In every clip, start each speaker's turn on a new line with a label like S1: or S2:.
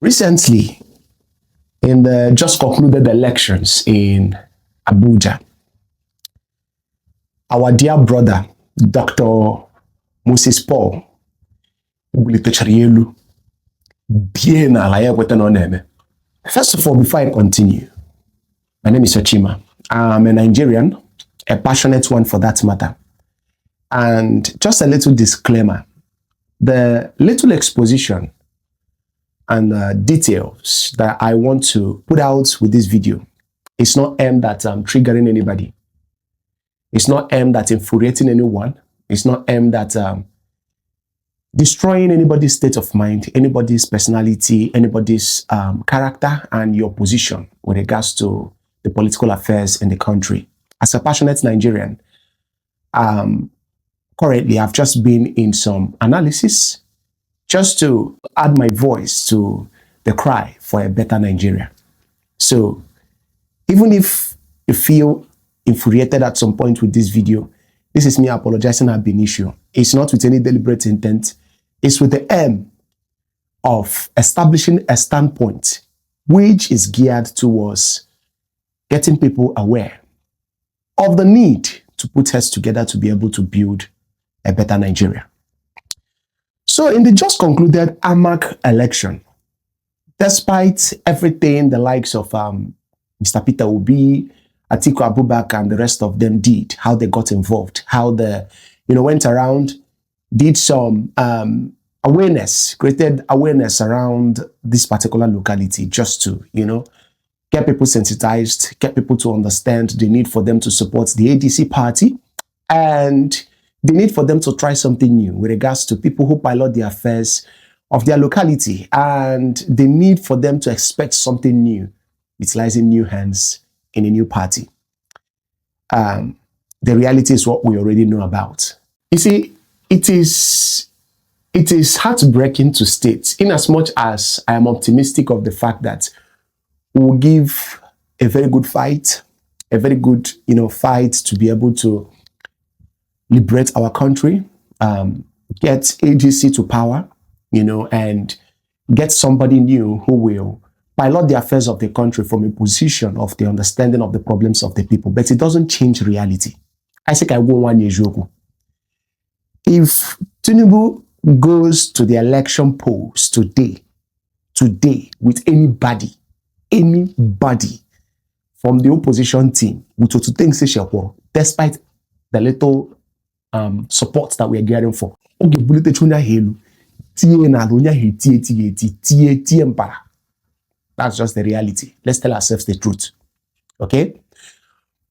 S1: Recently, in the just concluded elections in Abuja, our dear brother, Dr. Moses Paul, first of all, before I continue, my name is Ochima. I'm a Nigerian, a passionate one for that matter. And just a little disclaimer, the little exposition and details that I want to put out with this video is not aimed at triggering anybody. It's not aimed at infuriating anyone. It's not aimed at destroying anybody's state of mind, anybody's personality, anybody's character and your position with regards to the political affairs in the country. As a passionate Nigerian, currently I've just been in some analysis just to add my voice to the cry for a better Nigeria. So even if you feel infuriated at some point with this video, this is me apologizing ab initio. It's not with any deliberate intent. It's with the aim of establishing a standpoint which is geared towards getting people aware of the need to put heads together to be able to build a better Nigeria. So in the just concluded AMAC election, despite everything the likes of Mr. Peter Obi, Atiku Abubakar and the rest of them did, how they got involved, how they, went around, did some awareness, created awareness around this particular locality just to, get people sensitized, get people to understand the need for them to support the ADC party and the need for them to try something new with regards to people who pilot the affairs of their locality and the need for them to expect something new, utilizing new hands in a new party. The reality is what we already know about. You see, it is heartbreaking to state, in as much as I am optimistic of the fact that we will give a very good fight, a very good, fight to be able to liberate our country, get AGC to power, and get somebody new who will pilot the affairs of the country from a position of the understanding of the problems of the people. But it doesn't change reality. I think I won't want you. If Tinubu goes to the election polls today with anybody from the opposition team, despite the little support that we are getting for, that's just the reality. Let's tell ourselves the truth. Okay?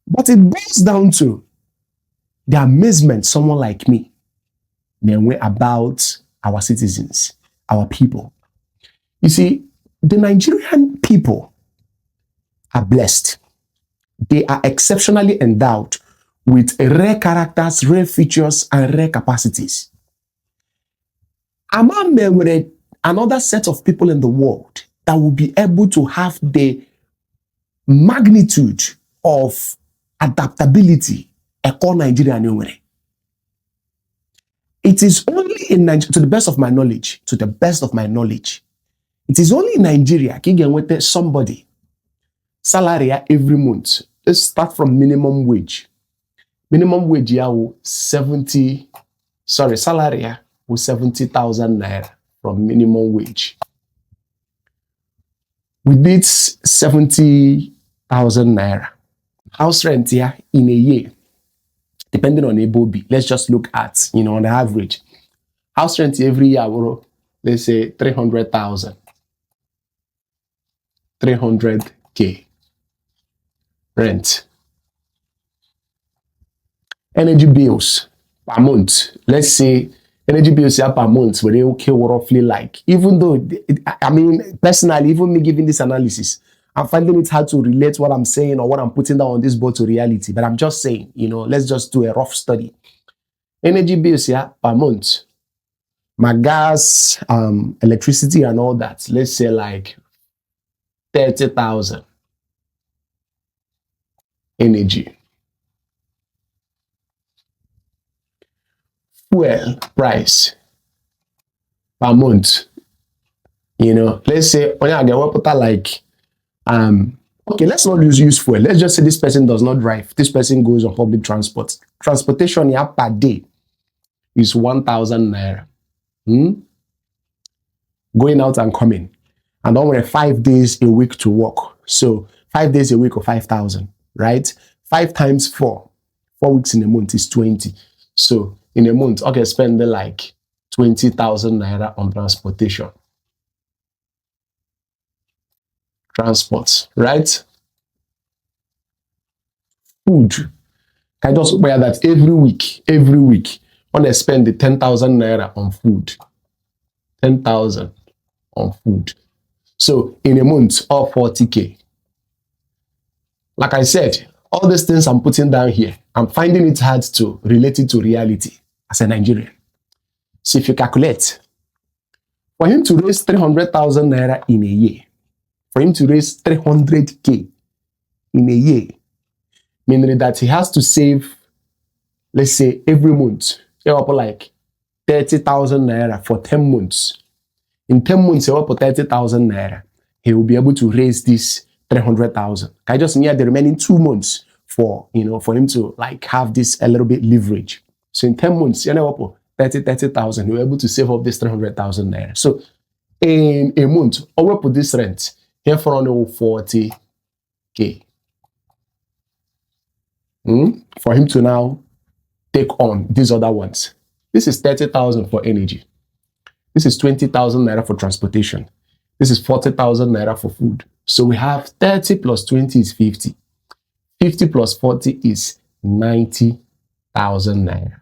S1: But it boils down to the amazement someone like me about our citizens, our people. You see, the Nigerian people are blessed. They are exceptionally endowed with rare characters, rare features, and rare capacities. Among them, another set of people in the world that will be able to have the magnitude of adaptability across Nigeria. It is only in Nigeria, to the best of my knowledge, it is only in Nigeria you can get somebody salary every month. Let's start from minimum wage. Minimum wage salary was 70,000 naira from minimum wage. With this 70,000 naira, house rent here in a year, depending on a Bobby, let's just look at, on the average. House rent every year, let's say 300,000. 300K rent. Energy bills per month, let's say energy bills here per month, were they okay roughly like, even though, personally, even me giving this analysis, I'm finding it hard to relate what I'm saying or what I'm putting down on this board to reality. But I'm just saying, let's just do a rough study. Energy bills here per month, my gas, electricity and all that, let's say like 30,000 energy. Fuel price per month, You know, let's say when I get what like okay, let's not use fuel. Let's just say this person does not drive. This person goes on public transport. Transportation here per day is 1,000 naira. Going out and coming. And only 5 days a week to work. So 5 days a week or 5,000, right? 5 times 4. 4 weeks in a month is 20. So in a month, okay, spend like 20,000 naira on transportation. Transport, right? Food. I just wear that every week. When I spend the 10,000 naira on food. 10,000 on food. So in a month, all 40K. Like I said, all these things I'm putting down here, I'm finding it hard to relate it to reality as a Nigerian. So if you calculate, for him to raise 300,000 naira in a year, for him to raise 300K in a year, meaning that he has to save, let's say, every month, like 30,000 naira for 10 months. In 10 months, he will put 30,000 naira. He will be able to raise this 300,000. I just need the remaining 2 months for, for him to like have this a little bit leverage. So in 10 months, 30,000, he will be able to save up this 300,000 naira. So in a month, I will put this rent here for only 40K. For him to now take on these other ones. This is 30,000 for energy. This is 20,000 naira for transportation. This is 40,000 naira for food. So we have 30 plus 20 is 50. 50 plus 40 is 90,000 naira.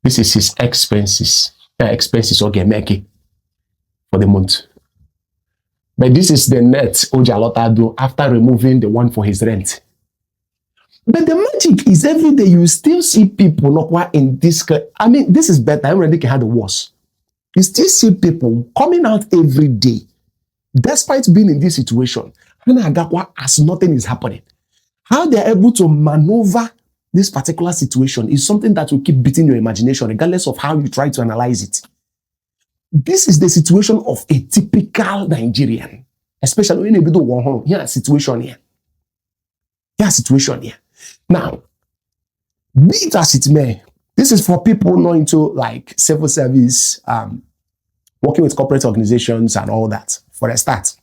S1: This is his expenses. Expenses okay, make it for the month. But this is the net Ojalota do after removing the one for his rent. But the magic is every day you still see people not in this. I mean, this is better. I already can have the worst. You still see people coming out every day, despite being in this situation, as nothing is happening. How they're able to maneuver this particular situation is something that will keep beating your imagination, regardless of how you try to analyze it. This is the situation of a typical Nigerian, especially when you do one home. Here's a situation here. Here's a situation here. Now, be it as it may, this is for people not into like civil service, working with corporate organizations and all that, for a start.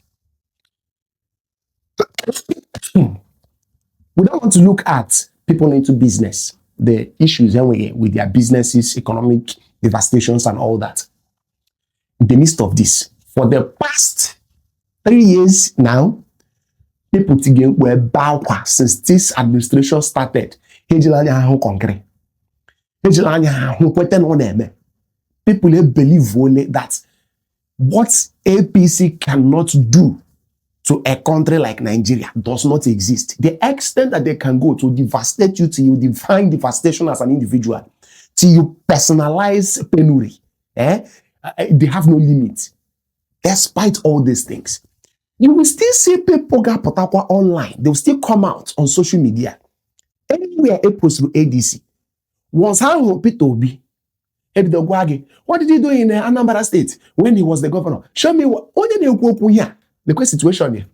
S1: We don't want to look at people into business, the issues anyway with their businesses, economic devastations and all that. In the midst of this, for the past 3 years now, people were bowed since this administration started. People believe only that what APC cannot do to a country like Nigeria does not exist. The extent that they can go to devastate you till you define devastation as an individual, till you personalize penury, they have no limit. Despite all these things, you will still see people get Potakwa online. They will still come out on social media. Anywhere a post through ADC. Once how P2B, what did he do in Anambra State when he was the governor? Show me what did he go here? The question situation here.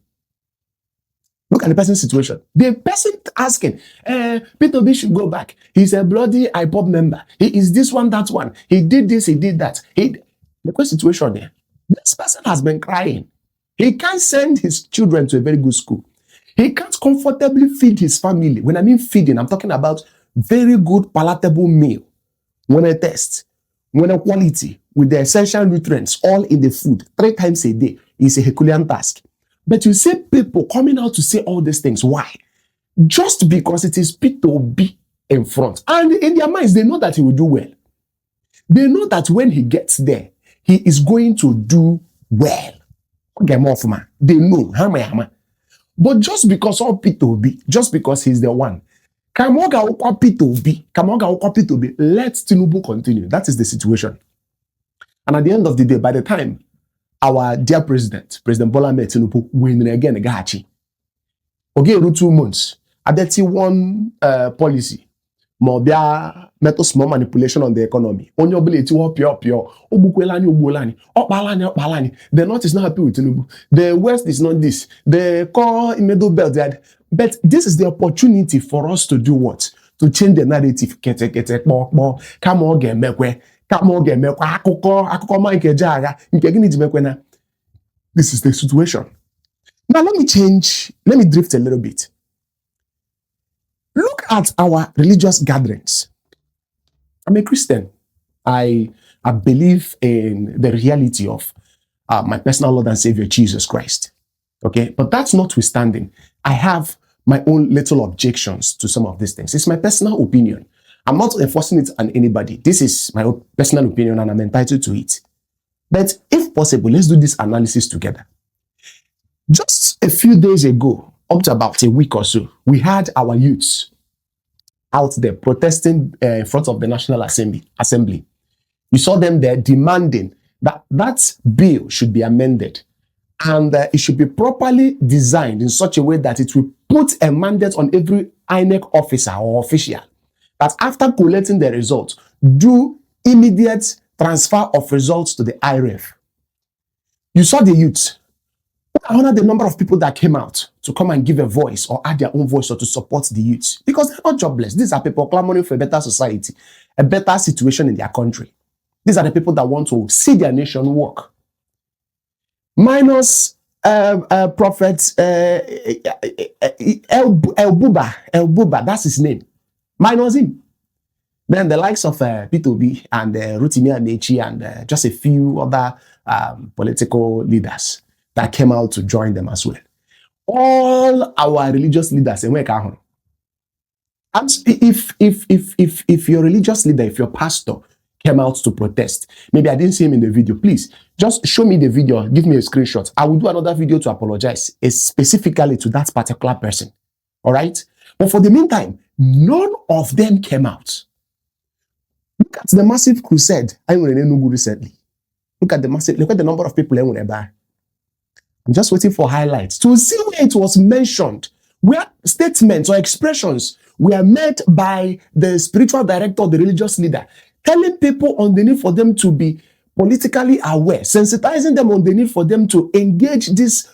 S1: Look at the person's situation. The person asking, P2B should go back. He's a bloody IPOB member. He is this one, that one. He did this, he did that. The question situation here. This person has been crying. He can't send his children to a very good school. He can't comfortably feed his family. When I mean feeding, I'm talking about very good palatable meal. When I test, when a quality, with the essential nutrients all in the food 3 times a day is a Herculean task. But you see people coming out to say all these things. Why? Just because it is P2B in front. And in their minds, they know that he will do well. They know that when he gets there, he is going to do well. They know. But just because of P2B, just because he's the one, Kamoga P2B, let Tinubu continue. That is the situation. And at the end of the day, by the time our dear President Bola Ahmed Tinubu, win again, Gachi, okay, 2 months, I bet one policy more metal small manipulation on the economy. On your ability to pure. The North is not happy with Tinubu. The West is not this. The core middle belt that. But this is the opportunity for us to do what? To change the narrative. This is the situation. Now let me drift a little bit. Look at our religious gatherings. I'm a Christian. I believe in the reality of my personal Lord and Savior, Jesus Christ. Okay, but that's notwithstanding, I have my own little objections to some of these things. It's my personal opinion. I'm not enforcing it on anybody. This is my own personal opinion and I'm entitled to it. But if possible, let's do this analysis together. Just a few days ago, up to about a week or so, we had our youths out there protesting in front of the National Assembly. You saw them there demanding that that bill should be amended and it should be properly designed in such a way that it will put a mandate on every INEC officer or official that after collecting the results, do immediate transfer of results to the IREF. You saw the youths. I honor the number of people that came out to come and give a voice or add their own voice or to support the youth because they're not jobless. These are people clamoring for a better society, a better situation in their country. These are the people that want to see their nation work. Minus Prophet El Buba, that's his name. Minus him. Then the likes of P2B and Rotimi Amechi and just a few other political leaders that came out to join them as well. All our religious leaders, and if your religious leader, if your pastor came out to protest, maybe I didn't see him in the video, please just show me the video, give me a screenshot. I will do another video to apologize specifically to that particular person. All right? But for the meantime, none of them came out. Look at the massive crusade I went recently. Look at the number of people I went by. I'm just waiting for highlights to see where it was mentioned, where statements or expressions were made by the spiritual director or the religious leader, telling people on the need for them to be politically aware, sensitizing them on the need for them to engage this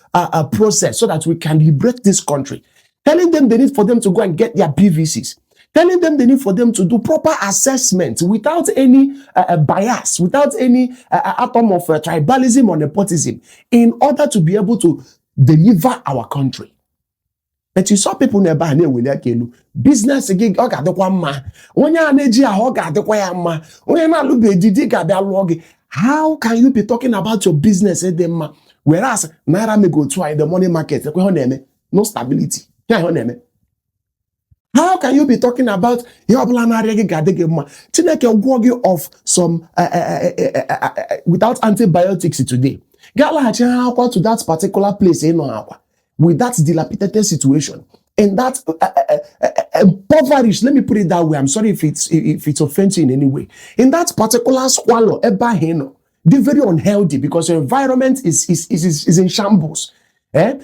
S1: process so that we can liberate this country, telling them the need for them to go and get their PVCs, telling them the need for them to do proper assessment without any bias, without any atom of tribalism or nepotism, in order to be able to deliver our country. But you saw people nearby business gig, how can you be talking about your business whereas Naira may go to in the money market? No stability. How can you be talking about of some without antibiotics today? Get to that particular place with that dilapidated situation and that impoverished. Let me put it that way. I'm sorry if it's offensive in any way. In that particular swallow, they're very unhealthy because your environment is in shambles. Again.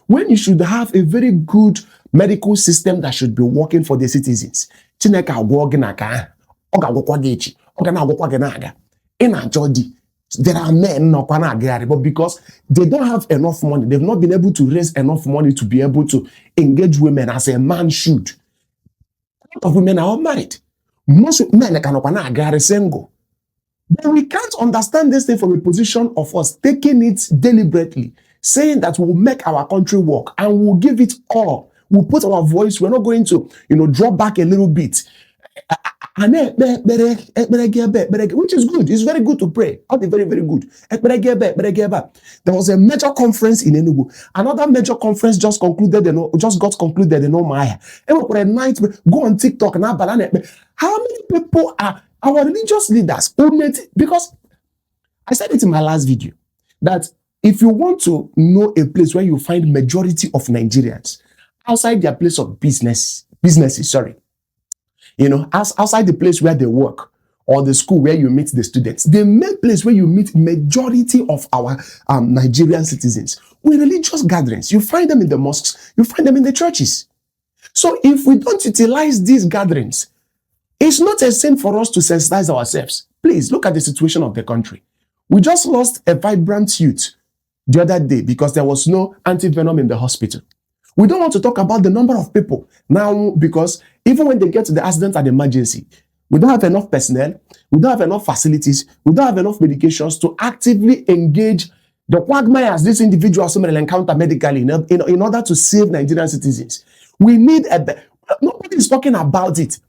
S1: When you should have a very good medical system that should be working for the citizens. There are men but because they don't have enough money, they've not been able to raise enough money to be able to engage women as a man should. A lot of women are unmarried. Most men are single. But we can't understand this thing from a position of us taking it deliberately, saying that we'll make our country work and we'll give it all. We'll put our voice. We're not going to, drop back a little bit. Which is good. It's very good to pray. Very, very good. There was a major conference in Enugu. Another major conference just got concluded in Omaya. Go on TikTok now. How many people are our religious leaders? Because I said it in my last video that if you want to know a place where you find majority of Nigerians outside their place of businesses, outside the place where they work or the school where you meet the students, the main place where you meet majority of our Nigerian citizens with religious gatherings. You find them in the mosques, you find them in the churches. So if we don't utilize these gatherings, it's not a sin for us to sensitize ourselves. Please look at the situation of the country. We just lost a vibrant youth the other day because there was no anti-venom in the hospital. We don't want to talk about the number of people now because even when they get to the accident and emergency, we don't have enough personnel, we don't have enough facilities, we don't have enough medications to actively engage the quagmires these individuals will encounter medically in order to save Nigerian citizens. We need nobody is talking about it.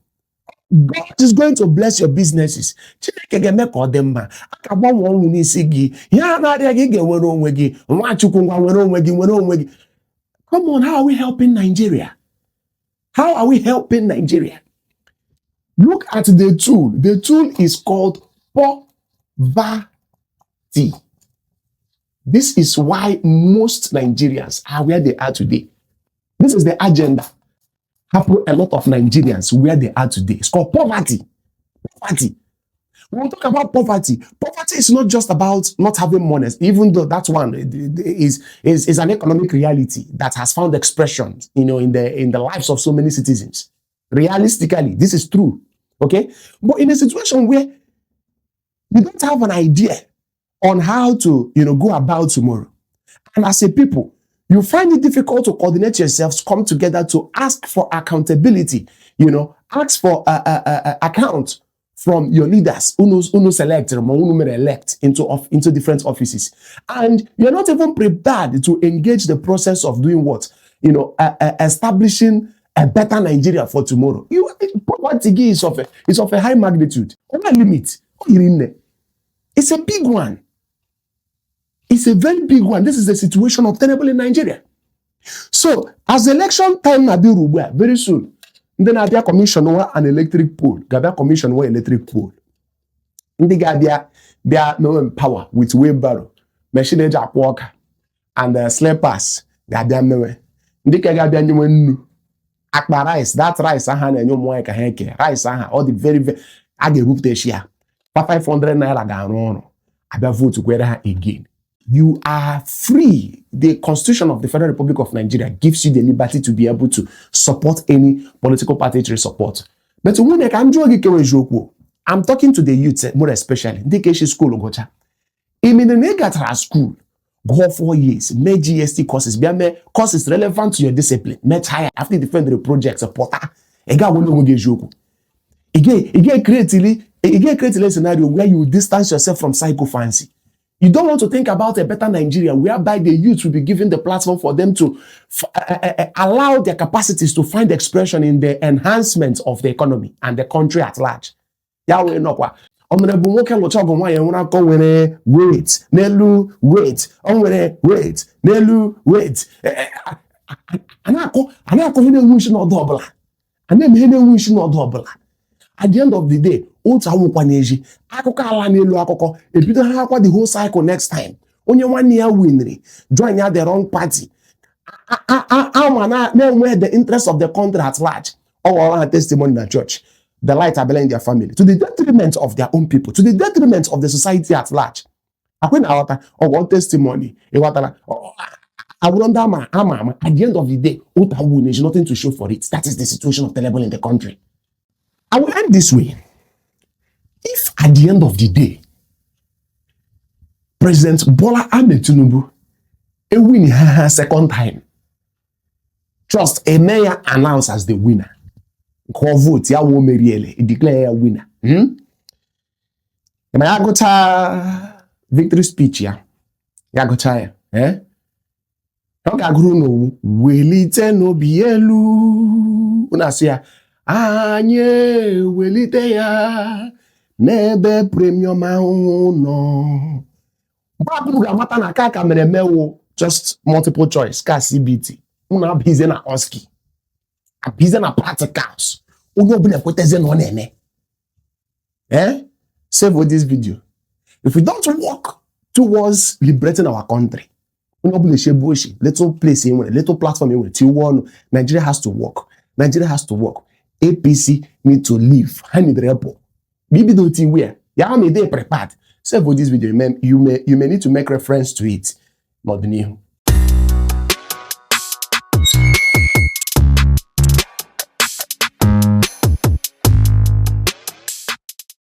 S1: God is going to bless your businesses. Come on, how are we helping Nigeria? How are we helping Nigeria? Look at the tool. The tool is called poverty. This is why most Nigerians are where they are today. This is the agenda. Happen a lot of Nigerians where they are today. It's called poverty. Poverty. When we talk about poverty, poverty is not just about not having money, even though that one is an economic reality that has found expression, in the lives of so many citizens. Realistically, this is true. Okay? But in a situation where you don't have an idea on how to, go about tomorrow, and as a people, you find it difficult to coordinate yourselves, come together to ask for accountability, ask for account from your leaders, who select or who elect into different offices. And you're not even prepared to engage the process of doing what? Establishing a better Nigeria for tomorrow. Poverty is of a high magnitude. What limit? It's a big one. It's a very big one. This is the situation obtainable in Nigeria. So, as election time very soon, then I'll commission an electric pole. Gabia commission one electric pole. They are no power with wheelbarrow, machine age walker, and slippers. Gabia no. They gabia no akpa rice. That rice and your moe kaheke rice all the very I get root this year. 500 naira gano. I be vote together again. You are free. The Constitution of the Federal Republic of Nigeria gives you the liberty to be able to support any political party to support. But when I'm talking to the youth more especially. They can school gocha. In the negative school, go 4 years, make GST courses, be courses relevant to your discipline, much higher after defend the project supporter. Again, creatively a scenario where you distance yourself from psychophancy. You don't want to think about a better Nigeria whereby the youth will be given the platform for them to allow their capacities to find expression in the enhancement of the economy and the country at large. Yahweh no kwa. Honorable Moke Lochago Waya Wuna go wait, Nelu wait, wait, Nelu wait. Anako hine wish no double. And then hine wish no double. At the end of the day, the whole cycle next time. Only 1 year winning, join the wrong party. Where the interest of the country at large, or testimony in the church, the light are in their family, to the detriment of their own people, to the detriment of the society at large. At the end of the day, there's nothing to show for it. That is the situation of the level in the country. I will end this way. If at the end of the day, President Bola Ahmed Tinubu win her second time, just a mayor announced as the winner. Call vote, ya wo meriele, declare a winner. I got a victory speech ya. Ya got a no welite no bielu. Unasia anye welite ya nebe premium no. Just multiple choice, ka CBT. Una busy na OSCE. A busy na practicals. Uno bile kweteze no nene. Save with this video. If we don't work towards liberating our country, little place in little platform in Nigeria has to work. Nigeria has to work. APC need to leave. I need report. Maybe don't think where. Yeah, I mean they prepared. Save for this video. You may need to make reference to it. Not the new.